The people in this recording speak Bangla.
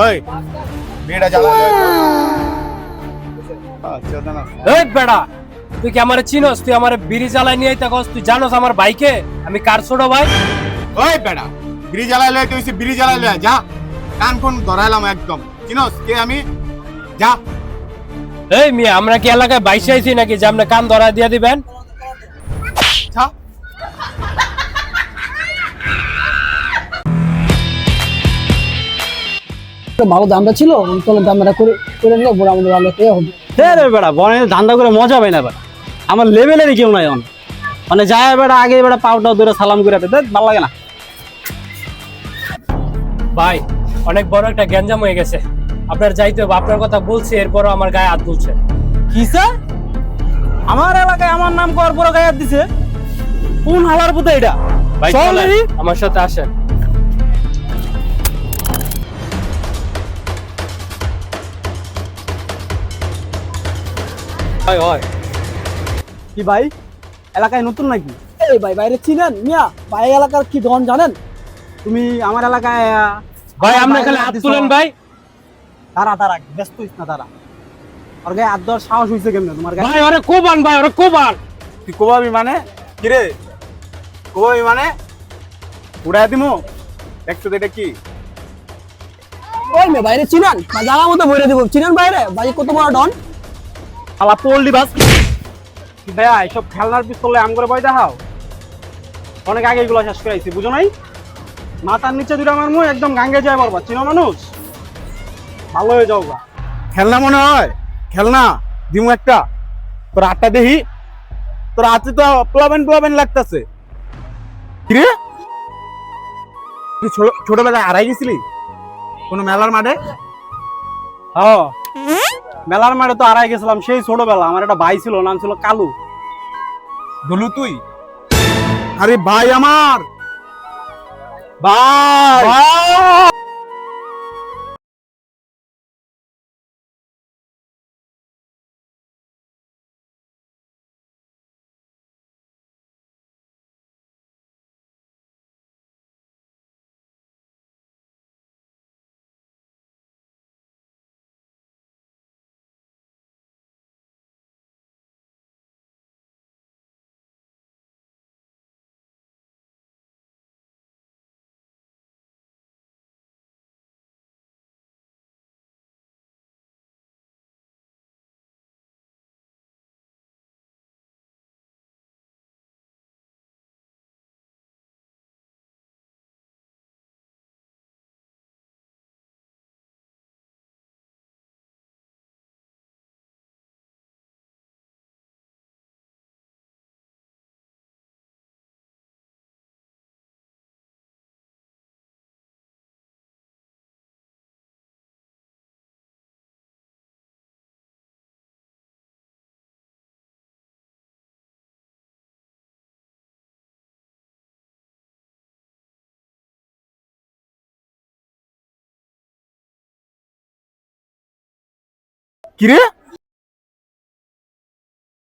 ওই বিড়িটা জ্বালা এই বেড়া, তুই কি আমারে চিনোস? তুই আমারে বিড়ি জ্বালাই নিয়ে আইতাকস? তুই জানোস আমার ভাইকে? আমি কার ছোট ভাই? ওই বেটা বিড়ি জ্বালাই লয় তুই বিড়ি জ্বালাই লয় যা। কান কোন ধরাইলাম একদম। চিনোস কে আমি? যা। এই মিয়া, আমরা কি এলাকায় বাইশে আইছি নাকি যে আপনি কান ধরা দিয়ে দিবেন? যা। ভালো দামটা ছিল, চলো দামটা করে করে নিলে বড় আমাদের ভালো পেয়ে হবে। হ্যাঁ রে বেড়া, বনে ধান্দা করে মজা পাই না বেড়া। আমার লেভেলেরই কেউ নাই এখন। মানে যায় বেড়া আগে বেড়া পাউটা ধরে সালাম করে দেখ, ভালো লাগে না। ভাই, অনেক বড় একটা গ্যাঞ্জাম হয়ে গেছে। আপনার যাইতে হবে, আপনার কথা বলছি, এরপরও আমার গায়ে হাত তুলছে। কি স্যার? আমার এলাকায় আমার নাম করার পর গায়ে হাত দিছে? কোন হালার পুতে এটা? ভাই চল চলেন, দেখি। আমার সাথে আসেন। হয় হয়। কি ভাই, এলাকায় নতুন নাকি? এই ভাই বাইরে চিনেন মিয়া? ভাই এলাকার কি ডন জানেন? তুমি আমার এলাকায় ভাই আমার আপনি বাইরে খালি হাত দিছো। তুলেন ভাই। দাঁড়া দাঁড়া, ব্যস্ত হইস না, দাঁড়া। ওর গায়ে হাত দেওয়ার সাহস হইছে কেমনে তোমার গায়ে? ভাই ওরে কোবান, ভাই ওরে কোবান। তুই কোবাবি মানে? কিরে কোবাবি মানে? উড়াই দিমু? দেখছো তো এটা কি? ওই মেয়ে বাইরে চিনেন? না জায়গা মতো বইরে দিব। চিনেন বাইরে? ভাই কত বড় ডন? শালা পল্লি বাস। ভাইয়া এইসব খেলনার পিস্তলে আম করে ভয় দেখাও? অনেক আগে এগুলো শেষ করে আইছি, বুঝো নাই? মাথার নিচে দুটো আমার মুখ একদম গাঙ্গে যায় বরবা, চিনো মানুষ? ভালো হয়ে যাও গা। খেলনা মনে হয়? খেলনা দিমু একটা, তোর আটটা দেখি। তোর হাতে তো প্লাবেন লাগতেছে। কিরে তুই ছোটবেলায় হারাই গেছিলি কোনো মেলার মাঠে? হ্যাঁ, মেলার মাঠে তো হারাই গেছিলাম সেই ছোটবেলা। আমার একটা ভাই ছিল, নাম ছিল কালু। দলু তুই? আরে ভাই আমার ভাই কিরে